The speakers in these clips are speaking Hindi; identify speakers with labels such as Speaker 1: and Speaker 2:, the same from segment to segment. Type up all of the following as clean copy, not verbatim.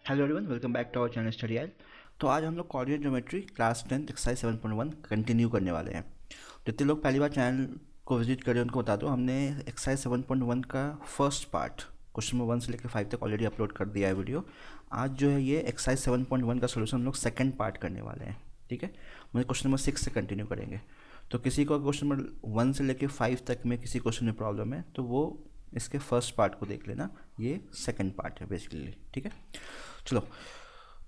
Speaker 1: Hello everyone, welcome back to our channel study I. तो आज हम लोग coordinate geometry class 10 exercise 7.1 continue करने वाले हैं। जितने लोग पहली बार चैनल को विजिट करें उनको बता दो, हमने एक्सरसाइज 7.1 का फर्स्ट पार्ट क्वेश्चन नंबर 1 से लेकर 5 तक ऑलरेडी अपलोड कर दिया है वीडियो। आज जो है ये एक्सरसाइज 7.1 का सोल्यूशन हम लोग सेकेंड पार्ट करने वाले हैं। ठीक है, मुझे क्वेश्चन नंबर 6 से कंटिन्यू करेंगे। तो किसी को क्वेश्चन नंबर 1 से लेकर 5 तक में किसी क्वेश्चन में प्रॉब्लम है तो वो इसके फर्स्ट पार्ट को देख लेना, ये सेकेंड पार्ट है बेसिकली। ठीक है, चलो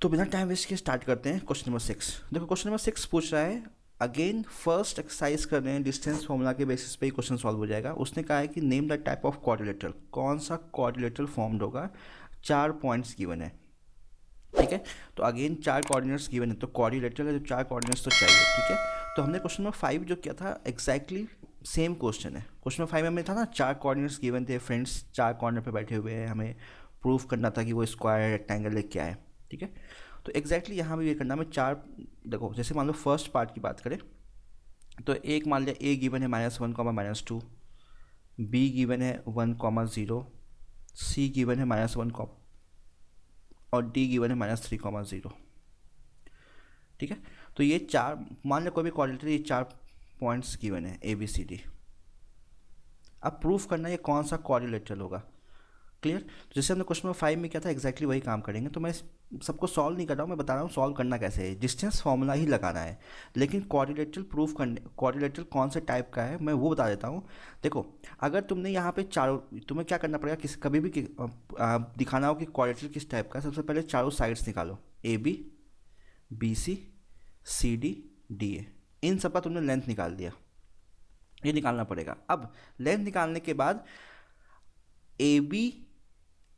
Speaker 1: तो बिना टाइम वेस्ट के स्टार्ट करते हैं। क्वेश्चन नंबर 6 देखो, क्वेश्चन नंबर 6 पूछ रहा है अगेन फर्स्ट एक्सरसाइज कर रहे हैं, डिस्टेंस फॉर्मूला के बेसिस पे ही क्वेश्चन सॉल्व हो जाएगा। उसने कहा है कि name the type of quadrilateral, कौन सा क्वाड्रिलेटरल फॉर्म्ड होगा, 4 पॉइंट्स गिवन है। ठीक है, तो अगेन 4 कोऑर्डिनेट्स गिवन है, तो क्वाड्रिलेटरल है तो 4 कोऑर्डिनेट्स तो चाहिए। ठीक है, तो हमने क्वेश्चन नंबर 5 जो किया था एग्जैक्टली सेम क्वेश्चन है। क्वेश्चन नंबर 5 में हमें था ना 4 कोऑर्डिनेट्स गिवन थे, फ्रेंड्स 4 कॉर्नर पे बैठे हुए हैं, हमें प्रूफ करना था कि वो स्क्वायर रेक्टेंगल है क्या है। ठीक है, तो एग्जैक्टली यहाँ भी ये करना हमें 4। देखो जैसे मान लो फर्स्ट पार्ट की बात करें तो एक मान लिया ए गिवन है -1, -2, बी गिवन है 1, 0, सी गिवन है -1, और डी गिवन है -3, 0। ठीक है, तो ये 4 मान लो कोई भी क्वाड्रिलेटरल, ये 4 पॉइंट्स गिवन है ए बी सी डी। अब प्रूफ करना ये कौन सा क्वाड्रिलेटरल होगा। क्लियर, तो जैसे हमने क्वेश्चन नंबर 5 में किया था एग्जैक्टली वही काम करेंगे। तो मैं सबको सॉल्व नहीं कर रहा हूँ, मैं बता रहा हूँ सॉल्व करना कैसे है। डिस्टेंस फॉर्मूला ही लगाना है, लेकिन क्वाड्रिलेटरल प्रूफ करने, क्वाड्रिलेटरल कौन से टाइप का है मैं वो बता देता हूँ। देखो अगर तुमने यहाँ पे चारों, तुम्हें क्या करना पड़ेगा, किस कभी भी दिखाना हो कि क्वाड्रिलेटरल किस टाइप का, सबसे पहले चारों साइड्स निकालो, A B, B C D, D A, इन सब का तुमने लेंथ निकाल दिया, ये निकालना पड़ेगा। अब लेंथ निकालने के बाद ए बी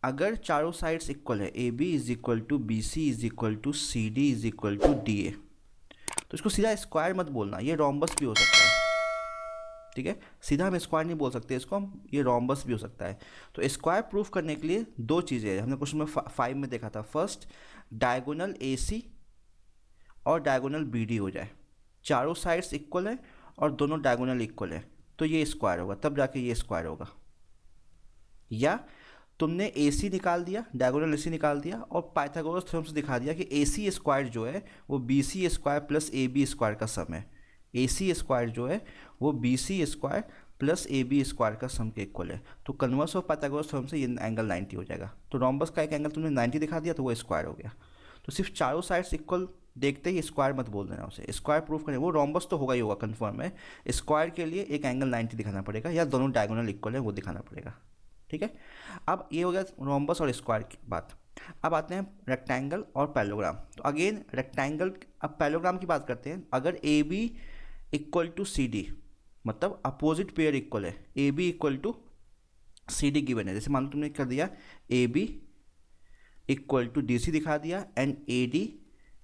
Speaker 1: अगर चारों साइड्स इक्वल है, A B is equal to B C is equal to C D is equal to D A, तो इसको सीधा स्क्वायर मत बोलना, ये रोम्बस भी हो सकता है। ठीक है, सीधा हम स्क्वायर नहीं बोल सकते इसको, हम ये रोम्बस भी हो सकता है। तो स्क्वायर प्रूफ करने के लिए 2 चीज़ें हमने क्वेश्चन में 5 में देखा था। फर्स्ट, डायगोनल ए सी और डायगोनल बी डी हो जाए, चारों साइड्स इक्वल है और दोनों डायगोनल इक्वल है, तो ये स्क्वायर होगा, तब जाके ये स्क्वायर होगा। या तुमने ए सी निकाल दिया, डायगोनल ए सी निकाल दिया और पाइथागोरस थ्योरम से दिखा दिया कि ए सी स्क्वायर जो है वो B C square plus A B square का सम है। ए सी स्क्वायर जो है वो B C square plus A B square का सम के इक्वल है। तो कन्वर्स ऑफ पाइथागोरस थ्योरम से ये एंगल 90 हो जाएगा। तो रोम्बस का एक एंगल तुमने 90 दिखा दिया तो वो स्क्वायर हो गया। तो सिर्फ चारों साइड्स इक्वल देखते ही स्क्वायर मत बोल देना उसे, स्क्वायर प्रूफ करें, वो रोम्बस तो होगा ही होगा कन्फर्म है। स्क्वायर के लिए एक एंगल 90 दिखाना पड़ेगा या दोनों डायगोनल इक्वल है वो दिखाना पड़ेगा। ठीक है, अब ये हो गया रोम्बस और स्क्वायर की बात। अब आते हैं रेक्टेंगल और पैरेललोग्राम। तो अगेन रेक्टेंगल, अब पैरेललोग्राम की बात करते हैं। अगर A B equal to C D, मतलब अपोजिट पेयर इक्वल है, A B equal to C D given है, जैसे मान लो तुमने कर दिया A B equal to D C दिखा दिया and A D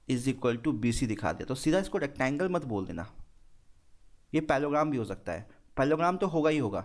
Speaker 1: is equal to B C दिखा दिया, तो सीधा इसको रेक्टेंगल मत बोल देना, ये पैरेललोग्राम भी हो सकता है। पैरेललोग्राम तो होगा ही होगा।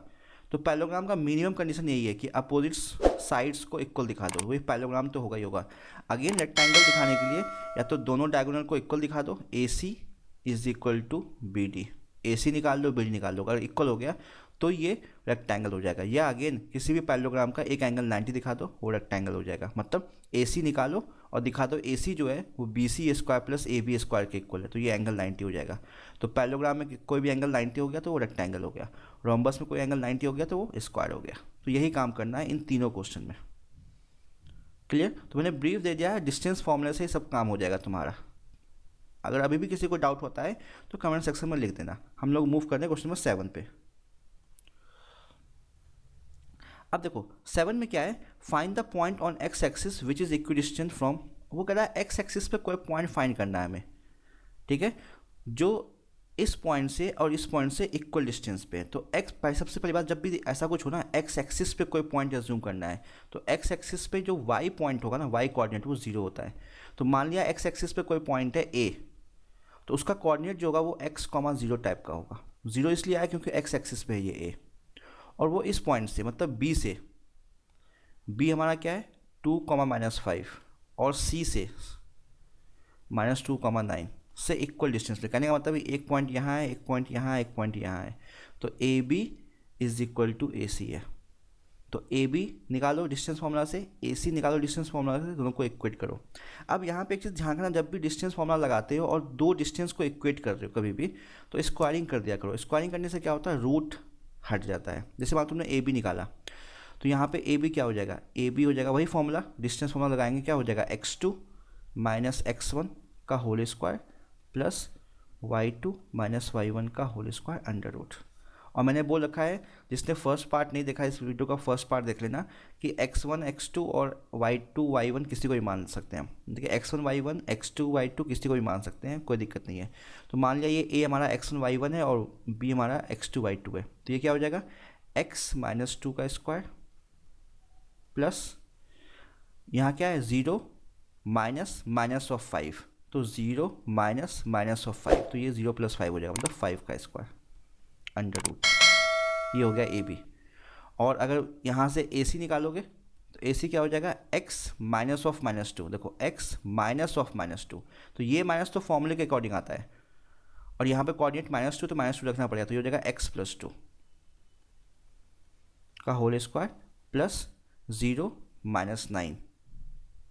Speaker 1: तो पैरेललोग्राम का मिनिमम कंडीशन यही है कि अपोजिट साइड्स को इक्वल दिखा दो, वही पैरेललोग्राम तो होगा ही होगा। अगेन रेक्टेंगल दिखाने के लिए या तो दोनों डायगोनल को इक्वल दिखा दो, A C is equal to B D, A C निकाल लो बी डी निकाल लो, अगर इक्वल हो गया तो ये रेक्टेंगल हो जाएगा। या अगेन किसी भी पैरेललोग्राम का एक एंगल 90 दिखा दो, वो रेक्टेंगल हो जाएगा। मतलब ए सी निकालो और दिखा दो ए सी जो है वो B C square plus A B square के इक्वल है, तो ये एंगल 90 हो जाएगा। तो पैरेललोग्राम में कोई भी एंगल 90 हो गया तो वो रेक्टेंगल हो गया, रोम्बस में कोई एंगल 90 हो गया तो वो स्क्वायर हो गया। तो यही काम करना है इन तीनों क्वेश्चन में। क्लियर, तो मैंने ब्रीफ दे दिया है, डिस्टेंस फॉर्मूले से ही सब काम हो जाएगा तुम्हारा। अगर अभी भी किसी को डाउट होता है तो कमेंट सेक्शन में लिख देना। हम लोग मूव कर रहे हैं क्वेश्चन नंबर 7 पे। अब देखो 7 में क्या है, find the point on x axis which is equidistant from, वो कह रहा है एक्स एक्सिस पे कोई पॉइंट फाइंड करना है हमें। ठीक है, जो इस पॉइंट से और इस पॉइंट से इक्वल डिस्टेंस पे। तो एक्स भाई, सबसे पहली बात, जब भी ऐसा कुछ हो ना, एक्स एक्सिस पे कोई पॉइंट एज्यूम करना है, तो एक्स एक्सिस पे जो वाई पॉइंट होगा ना, वाई कोऑर्डिनेट वो 0 होता है। तो मान लिया एक्स एक्सिस पे कोई पॉइंट है ए, तो उसका कोऑर्डिनेट जो होगा वो x, 0 टाइप का होगा। 0 इसलिए आया क्योंकि एक्स एक्सिस पे है ये ए, और वो इस पॉइंट से मतलब बी से, बी हमारा क्या है 2, -5, और सी से -2, 9 से इक्वल डिस्टेंस पे। कहने का मतलब एक पॉइंट यहाँ है, एक पॉइंट यहाँ है, एक पॉइंट यहाँ है, तो A B is equal to A C है। तो ए बी निकालो डिस्टेंस फार्मूला से, ए सी निकालो डिस्टेंस फार्मूला से, दोनों को इक्वेट करो। अब यहाँ पे एक चीज़ ध्यान रखना, जब भी डिस्टेंस फार्मूला लगाते हो और दो डिस्टेंस को इक्वेट कर रहे हो कभी भी, तो स्क्वायरिंग कर दिया करो। स्क्वायरिंग करने से क्या होता है, रूट हट जाता है। जैसे मान तुमने ए बी निकाला, तो यहाँ पे ए बी क्या हो जाएगा, ए बी हो जाएगा वही फॉर्मूला, डिस्टेंस फार्मूला लगाएंगे, क्या हो जाएगा x2 माइनस x1 का whole square plus y2 minus y1 का होल स्क्वायर अंडर रूट। और मैंने बोल रखा है, जिसने फर्स्ट पार्ट नहीं देखा इस वीडियो का फर्स्ट पार्ट देख लेना, कि x1 x2 और y2 y1 किसी को भी मान सकते हैं हम। देखिए x1 y1 x2 y2 किसी को भी मान सकते हैं, कोई दिक्कत नहीं है। तो मान लिया ये a हमारा x1 y1 है और b हमारा x2 y2 है, तो ये क्या हो जाएगा x माइनस 2 का स्क्वायर प्लस यहाँ क्या है 0 माइनस माइनस ऑफ 5, तो 0 माइनस माइनस ऑफ 5, तो ये 0 प्लस 5 हो जाएगा, मतलब 5 का स्क्वायर अंडर रूट। ये हो गया ए बी। और अगर यहाँ से ए सी निकालोगे तो ए सी क्या हो जाएगा x माइनस ऑफ माइनस 2। देखो x माइनस ऑफ माइनस 2, तो ये माइनस तो फॉर्मूले के अकॉर्डिंग आता है, और यहाँ पे कोऑर्डिनेट -2 तो -2 रखना पड़ेगा, तो ये हो जाएगा x प्लस 2 का होल स्क्वायर प्लस 0 माइनस 9,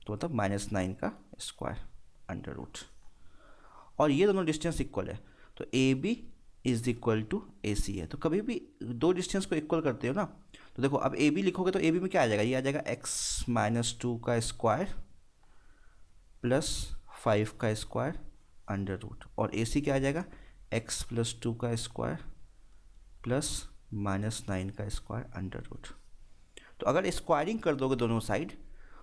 Speaker 1: तो मतलब -9 का स्क्वायर अंडर रूट। और ये दोनों डिस्टेंस इक्वल है, तो A B is equal to A C है। तो कभी भी दो डिस्टेंस को इक्वल करते हो ना, तो देखो अब ए बी लिखोगे तो ए बी में क्या आ जाएगा, ये आ जाएगा x माइनस 2 का स्क्वायर प्लस 5 का स्क्वायर अंडर रूट, और ए सी क्या आ जाएगा x प्लस 2 का स्क्वायर प्लस -9 का स्क्वायर अंडर रूट। तो अगर स्क्वायरिंग कर दोगे दोनों साइड,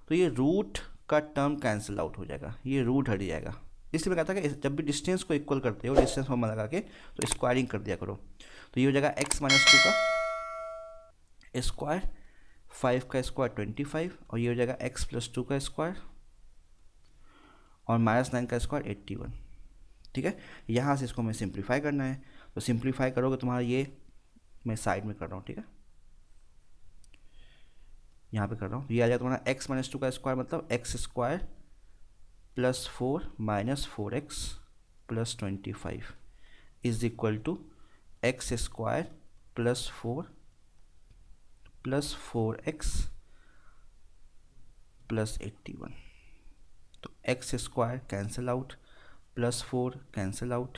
Speaker 1: तो ये रूट का टर्म कैंसिल आउट हो जाएगा, ये रूट हट जाएगा। इसलिए मैं कहता था कि जब भी डिस्टेंस को इक्वल करते हो डिस्टेंस फॉर्मूला लगा के, तो स्क्वायरिंग कर दिया करो। तो ये हो जाएगा x माइनस 2 का स्क्वायर, 5 का स्क्वायर 25, और ये हो जाएगा x प्लस 2 का स्क्वायर और -9 का स्क्वायर 81। ठीक है, यहाँ से इसको हमें सिंप्लीफाई करना है, तो सिंप्लीफाई करोगे तुम्हारा ये, मैं साइड में कर रहा हूँ, ठीक है, यहाँ पे कर रहा हूँ, ये आ जाएगा तुम्हारा x माइनस 2 का स्क्वायर, मतलब x square plus 4 minus 4x plus 25 is equal to x square plus 4 plus 4x plus 81। तो x square cancel out, plus 4 cancel out,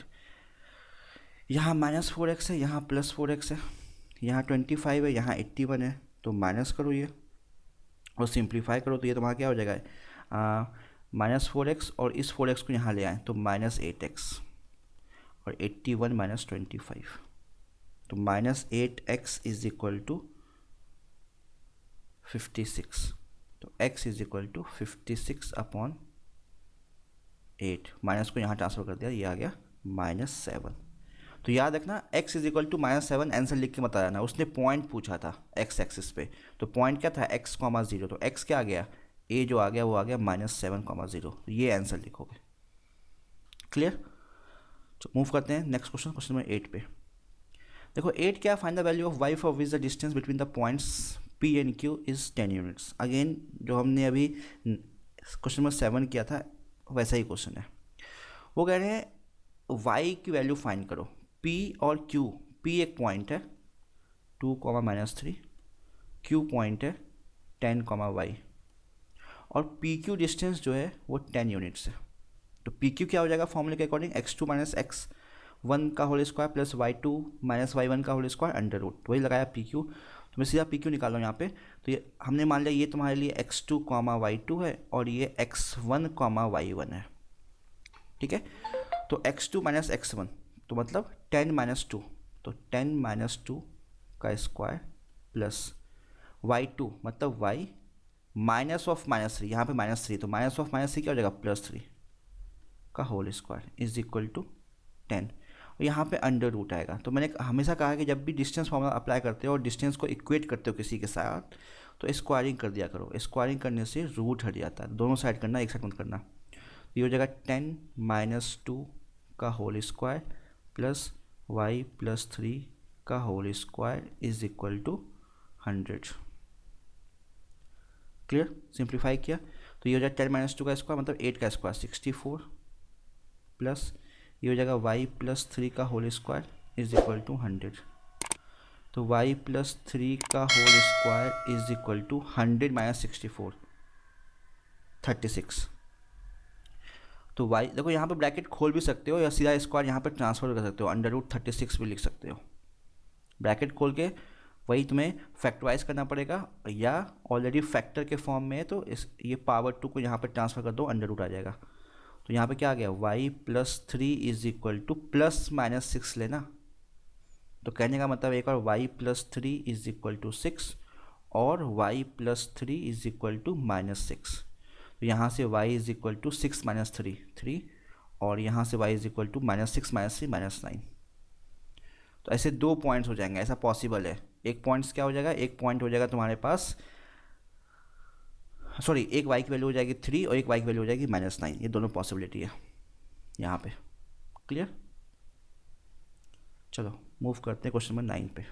Speaker 1: यहाँ माइनस 4x है, यहाँ प्लस 4x है, यहाँ 25 है, यहाँ 81 है, तो माइनस करो ये और सिंप्लीफाई करो, तो ये तुम्हारा क्या हो जाएगा -4x, और इस 4x को यहाँ ले आए तो -8x, और 81 माइनस 25, तो -8x इज इक्वल टू 56। तो x is equal to 56 upon 8, minus को यहाँ ट्रांसफर कर दिया, ये आ गया -7। तो याद रखना x is equal to -7 answer लिख के मत आ जाना, उसने पॉइंट पूछा था x एक्सिस पे, तो पॉइंट क्या था x, 0, तो x क्या आ गया, a जो आ गया वो आ गया -7, 0, तो ये आंसर लिखोगे। क्लियर। तो मूव करते हैं नेक्स्ट क्वेश्चन, क्वेश्चन नंबर 8 पे। देखो 8 क्या, find the value of y for which the distance between the points p and q is 10 units. Again जो हमने अभी क्वेश्चन नंबर 7 किया था वैसा ही क्वेश्चन है। वो कह रहे हैं y की वैल्यू फाइंड करो, p और q, p एक पॉइंट है 2, -3, q पॉइंट है 10, y, और पी क्यू डिस्टेंस जो है वो 10 यूनिट्स है। तो पी क्यू क्या हो जाएगा फॉर्मूले के अकॉर्डिंग, x2 माइनस x1 का whole square plus y2 minus y1 का होल स्क्वायर अंडर रूट, वही लगाया पी क्यू। तो मैं सीधा पी क्यू निकाल रहा हूँ यहाँ पे। तो ये हमने मान लिया ये तुम्हारे लिए x2, y2 है और ये x1, y1 है, ठीक है। तो x2 माइनस x1 तो मतलब 10 माइनस 2, तो 10 माइनस 2 का स्क्वायर प्लस y2 मतलब y माइनस ऑफ -3, यहाँ पे -3, तो माइनस ऑफ -3 क्या हो जाएगा +3 का whole square is equal to 10, और यहाँ पे अंडर रूट आएगा। तो मैंने हमेशा कहा कि जब भी डिस्टेंस फॉर्मूला अप्लाई करते हो और डिस्टेंस को इक्वेट करते हो किसी के साथ, तो स्क्वायरिंग कर दिया करो। स्क्वायरिंग करने से रूट हट जाता है, दोनों साइड करना, एक साइड मत करना। ये हो जाएगा 10 माइनस 2 का whole square plus y plus 3 का whole square is equal to 100। Clear. Simplify किया तो ये हो जाएगा 10 माइनस 2 का स्क्वायर मतलब 8 का स्क्वायर 64 प्लस ये हो जाएगा y प्लस 3 का whole square is equal to 100। तो y प्लस 3 का whole square is equal to 100 minus 64, 36। तो y देखो यहाँ पे ब्रैकेट खोल भी सकते हो या सीधा स्क्वायर यहाँ पे ट्रांसफर कर सकते हो, √36 भी लिख सकते हो। ब्रैकेट खोल के वही तुम्हें फैक्टराइज करना पड़ेगा, या ऑलरेडी फैक्टर के फॉर्म में है तो इस ये पावर 2 को यहाँ पे ट्रांसफर कर दो, √ आ जाएगा। तो यहाँ पे क्या आ गया, y plus 3 is equal to plus minus 6 लेना। तो कहने का मतलब एक और y plus 3 is equal to 6 और y plus 3 is equal to -6। तो यहाँ से y is equal to 6 minus 3 3, और यहाँ से y is equal to -6 minus 3 -9। तो ऐसे 2 पॉइंट्स हो जाएंगे, ऐसा पॉसिबल है। एक पॉइंट्स क्या हो जाएगा, एक पॉइंट हो जाएगा तुम्हारे पास, सॉरी, एक y की वैल्यू हो जाएगी 3 और एक y की वैल्यू हो जाएगी -9। ये दोनों पॉसिबिलिटी है यहाँ पे। क्लियर? चलो मूव करते हैं क्वेश्चन नंबर 9 पे।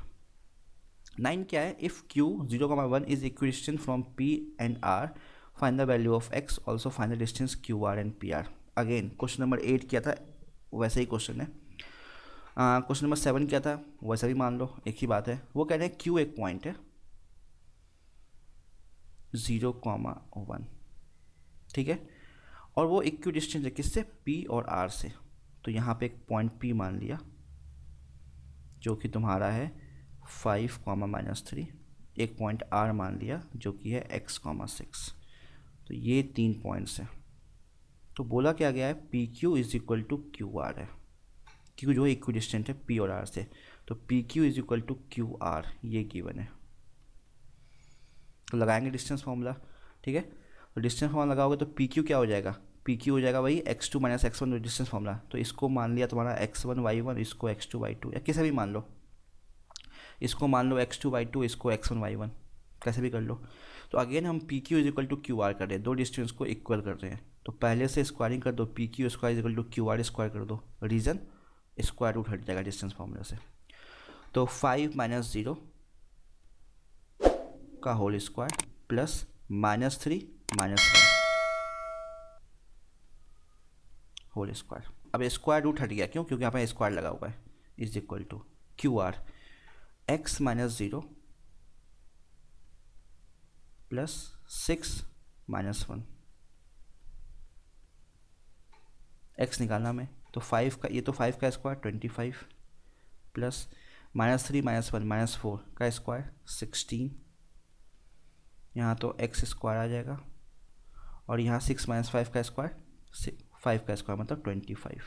Speaker 1: 9 क्या है, if q 0,1 is equidistant from p and r, find the value of x, also find the distance QR and PR। Again question number 8 किया था वैसे ही क्वेश्चन है। क्वेश्चन नंबर 7 क्या था, वैसा भी मान लो, एक ही बात है। वो कह रहे हैं q एक पॉइंट है 0,1, ठीक है, और वो इक्विडिस्टेंट है किससे, p और r से। तो यहाँ पे एक पॉइंट p मान लिया जो कि तुम्हारा है 5, -3, एक पॉइंट r मान लिया जो कि है x, 6। तो ये 3 पॉइंट्स हैं। तो बोला क्या गया है, P Q is equal to Q R है, क्यू जो है इक्विडिस्टेंट है p और r से। तो P Q is equal to Q R, ये गिवन है। तो लगाएंगे डिस्टेंस फॉर्मूला, ठीक है। तो डिस्टेंस फॉर्मूला लगाओगे तो पी क्यू क्या हो जाएगा, पी क्यू हो जाएगा वही x2 minus x1 distance formula. तो इसको मान लिया तुम्हारा x1 y1, इसको x2 y2, या कैसे भी मान लो, इसको मान लो x2 y2, इसको x1 y1, कैसे भी कर लो। तो अगेन हम P Q is equal to Q R कर रहे हैं, दो डिस्टेंस को इक्वल कर रहे हैं। तो पहले से स्क्वायरिंग कर दो, P Q square is equal to Q R square कर दो, रीजन स्क्वायर रूट हट जाएगा डिस्टेंस फॉर्मूला से। तो 5 - 0 का whole square plus -3 -1 whole square. अब स्क्वायर रूट हट गया, क्यों, क्योंकि यहाँ पे स्क्वायर लगा हुआ है, is equal to Q R x -0 plus 6 -1। x निकालना में, तो 5 का, ये तो 5 का स्क्वायर 25 प्लस -3 -1 -4 का स्क्वायर 16। यहाँ तो x स्क्वायर आ जाएगा, और यहाँ 6 - 5 का स्क्वायर 5 का स्क्वायर मतलब 25,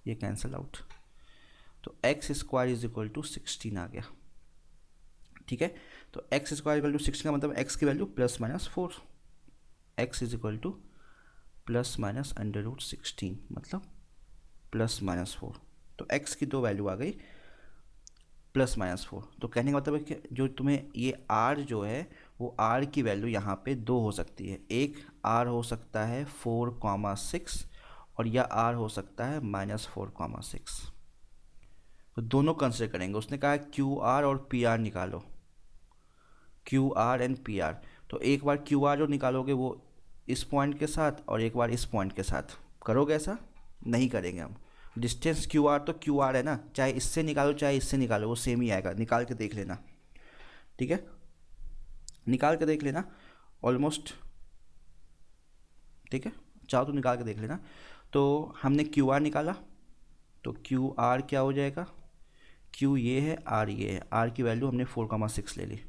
Speaker 1: ये कैंसिल आउट। तो x square is equal to 16 आ गया, ठीक है। तो x स्क्वायर इक्वल टू 16 का मतलब x की value +-4, x is equal to ±√16 मतलब +-4। तो x की दो वैल्यू आ गई +-4। तो कहने का मतलब है कि जो तुम्हें ये r जो है वो r की वैल्यू यहाँ पे 2 हो सकती है। एक r हो सकता है 4,6 और या r हो सकता है -4,6। तो दोनों कंसिडर करेंगे। उसने कहा क्यू आर और पी आर निकालो, Q R and P R. तो एक बार क्यू आर जो निकालोगे वो इस पॉइंट के साथ और एक बार इस पॉइंट के साथ। करोगे ऐसा? नहीं करेंगे हम। डिस्टेंस क्यू आर तो क्यू आर है ना, चाहे इससे निकालो चाहे इससे निकालो वो सेम ही आएगा। निकाल के देख लेना, ठीक है, निकाल के देख लेना ऑलमोस्ट, ठीक है, चाहो तो निकाल के देख लेना। तो हमने क्यू आर निकाला, तो क्यू आर क्या हो जाएगा, क्यू ये है, आर ये है, आर की वैल्यू हमने 4,6 ले ली।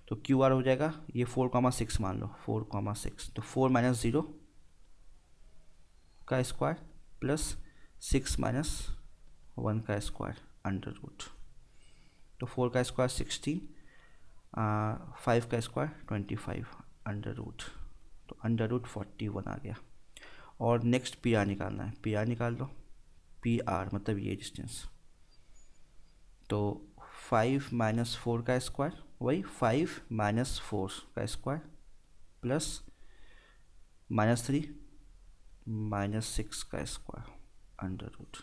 Speaker 1: तो क्यू आर हो जाएगा ये 4,6 मान लो, 4,6। तो 4 - 0 का स्क्वायर प्लस 6 - 1 का स्क्वायर अंडर रूट। तो 4 का स्क्वायर 16, 5 का स्क्वायर 25 अंडर रूट। तो अंडर रूट 41 आ गया। और नेक्स्ट पी आर निकालना है, पी आर निकाल लो। पी आर मतलब ये डिस्टेंस। तो 5 - 4 का स्क्वायर वही 5 - 4 का स्क्वायर प्लस -3 - 6 का स्क्वायर अंडर रूट।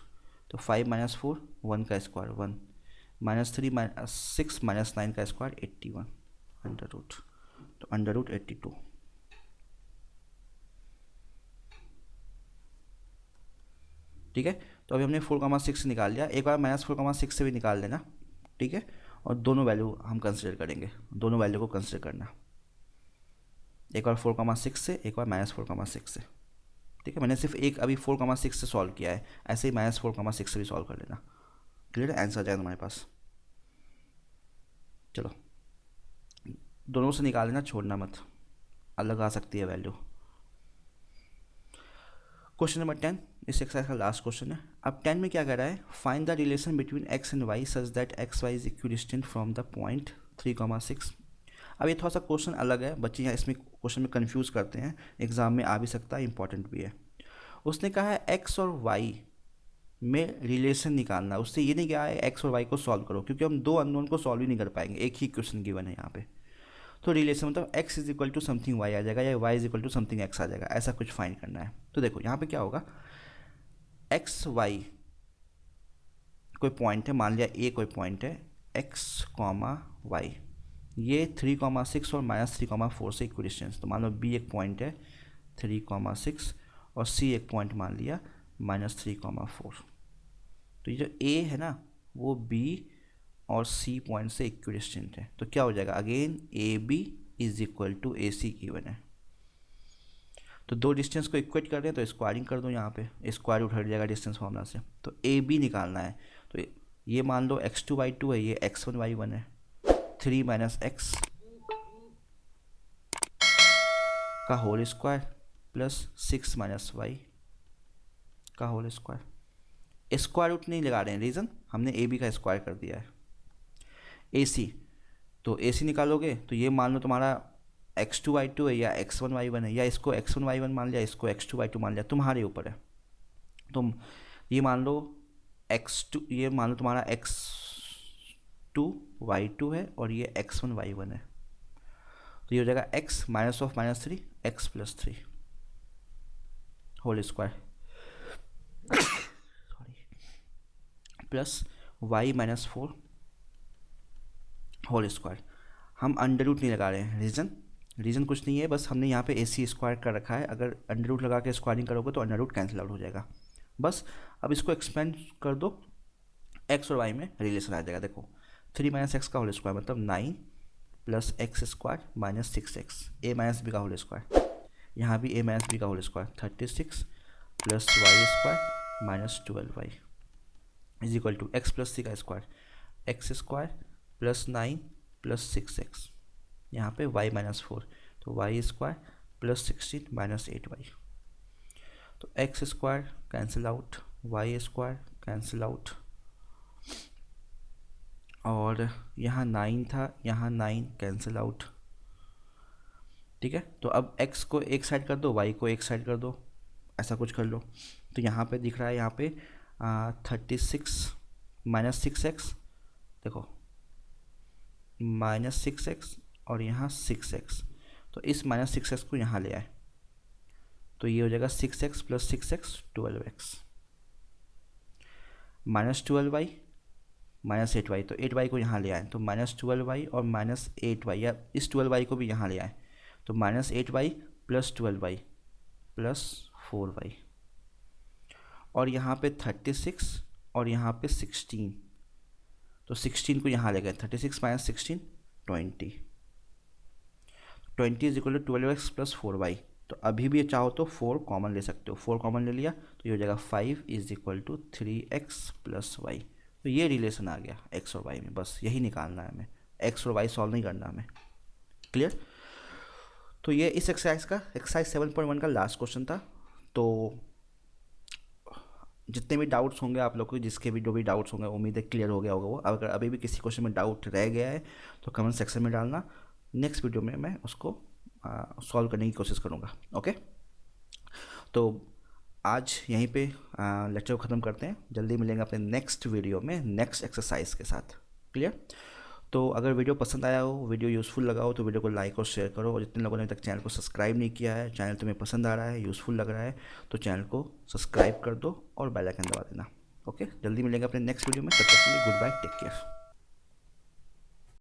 Speaker 1: तो 5 - 4 1 का स्क्वायर 1, -3 6 - 9 का स्क्वायर 81 अंडर रूट। तो अंडर रूट 82, ठीक है। तो अभी हमने 4,6 निकाल लिया। एक बार -4,6 से भी निकाल लेना, ठीक है। और दोनों वैल्यू हम कंसिडर करेंगे, दोनों वैल्यू को कंसिडर करना, एक बार 4,6 से, एक बार -4,6 से। ठीक है, मैंने सिर्फ एक अभी 4,6 से सॉल्व किया है, ऐसे ही -4,6 से भी सॉल्व कर लेना। क्लियर है, आंसर आ जाएगा तुम्हारे पास। चलो दोनों से निकाल लेना, छोड़ना मत, अलग आ सकती है वैल्यू। क्वेश्चन नंबर 10 इस एक्सरसाइज का लास्ट क्वेश्चन है। अब 10 में क्या कह रहा है, find the relation between x and y such that x y is equidistant from the point 3,6। अब ये थोड़ा सा क्वेश्चन अलग है, बच्चे यहाँ इसमें क्वेश्चन में कंफ्यूज करते हैं, एग्जाम में आ भी सकता है, इंपॉर्टेंट भी है। उसने कहा है x और y में रिलेशन निकालना, उससे ये नहीं कहा है x और y को सॉल्व करो, क्योंकि हम दो अननोन को सॉल्व ही नहीं कर पाएंगे, एक ही क्वेश्चन गिवन है यहाँ पे। तो रिलेशन मतलब x is equal to something y आ जाएगा या y is equal to something x आ जाएगा, ऐसा कुछ फाइंड करना है। तो देखो यहाँ पे क्या होगा, एक्स वाई कोई पॉइंट है, मान लिया ए कोई पॉइंट है, x, y, ये 3,6 और -3,4 से इक्विडिस्टेंस, तो मान लो b एक पॉइंट है 3,6 और c एक पॉइंट मान लिया -3,4। तो ये जो a है ना वो b और c पॉइंट से इक्विडिस्टेंट है, तो क्या हो जाएगा, again A B is equal to A C given है। तो दो डिस्टेंस को इक्वेट कर रहे हैं तो स्क्वायरिंग कर दो, यहाँ पे स्क्वायर उठ जाएगा डिस्टेंस फॉर्मूला से। तो ए बी निकालना है, तो ये मान लो x2 y2 है, ये x1 y1 है, 3 - x का होल स्क्वायर प्लस 6 - y का होल स्क्वायर। स्क्वायर रूट नहीं लगा रहे हैं, रीज़न हमने ए बी का स्क्वायर कर दिया है। ए सी, तो ए सी निकालोगे तो ये मान लो तुम्हारा x2 y2 है या x1 y1 है, या इसको x1 y1 मान लिया, इसको x2 y2 मान लिया, तुम्हारे ऊपर है। तुम ये मान लो x2, ये मान लो तुम्हारा x2 y2 है और ये x1 y1 है, तो ये हो जाएगा x -3 x + 3 whole square sorry plus y -4 whole square. हम अंडर रूट नहीं लगा रहे हैं, रीज़न कुछ नहीं है, बस हमने यहाँ पे ए सी स्क्वायर कर रखा है, अगर अंडर रूट लगा के स्क्वायरिंग करोगे तो अंडर रूट कैंसिल आउट हो जाएगा। बस अब इसको एक्सपेंड कर दो, x और y में रिलेशन आ जाएगा। देखो 3 - x का होल स्क्वायर मतलब 9 + x² - 6x, a - b का होल स्क्वायर, यहाँ भी a - b का whole square 36 + y² - 12y is equal to x + c का स्क्वायर, x² + 9 + 6x, यहाँ पे y -4, तो y² + 16 - 8y, तो x² cancel out, y² cancel out, और यहाँ 9 था, यहाँ 9 कैंसिल आउट। ठीक है, तो अब x को एक साइड कर दो, y को एक साइड कर दो, ऐसा कुछ कर लो। तो यहाँ पे दिख रहा है, यहाँ पे 36 - 6x, देखो -6x और यहाँ 6x, तो इस -6x को यहाँ ले आए, तो ये हो जाएगा 6x + 6x 12x, -12y -8y, तो 8y को यहाँ ले आए, तो -12y और -8y, या इस 12y को भी यहाँ ले आए, तो -8y + 12y + 4y, और यहाँ पे 36 और यहाँ पे 16, तो 16 को यहाँ ले गए, 36 - 16 20 is equal to 12x + 4y। तो अभी भी चाहो तो 4 कॉमन ले सकते हो, 4 कॉमन ले लिया तो ये हो जाएगा 5 is equal to 3x + y। तो ये रिलेशन आ गया x और y में, बस यही निकालना है हमें, x और y सॉल्व नहीं करना हमें। क्लियर, तो ये इस एक्सरसाइज 7.1 का लास्ट क्वेश्चन था। तो जितने भी डाउट्स होंगे आप लोग को, जिसके भी जो भी डाउट्स होंगे, उम्मीद है क्लियर हो गया होगा वो। अगर अभी भी किसी क्वेश्चन में डाउट रह गया है तो कमेंट सेक्शन में डालना, नेक्स्ट वीडियो में मैं उसको सॉल्व करने की कोशिश करूँगा। ओके, तो आज यहीं पे लेक्चर को ख़त्म करते हैं, जल्दी मिलेंगे अपने नेक्स्ट वीडियो में नेक्स्ट एक्सरसाइज के साथ। क्लियर, तो अगर वीडियो पसंद आया हो, वीडियो यूज़फुल लगा हो, तो वीडियो को लाइक और शेयर करो, और जितने लोगों ने अभी तक चैनल को सब्सक्राइब नहीं किया है, चैनल तुम्हें पसंद आ रहा है, यूज़फुल लग रहा है, तो चैनल को सब्सक्राइब कर दो और बेल आइकन दबा देना। ओके, जल्दी मिलेंगे अपने नेक्स्ट वीडियो में, तब तक के लिए गुड बाय, टेक केयर।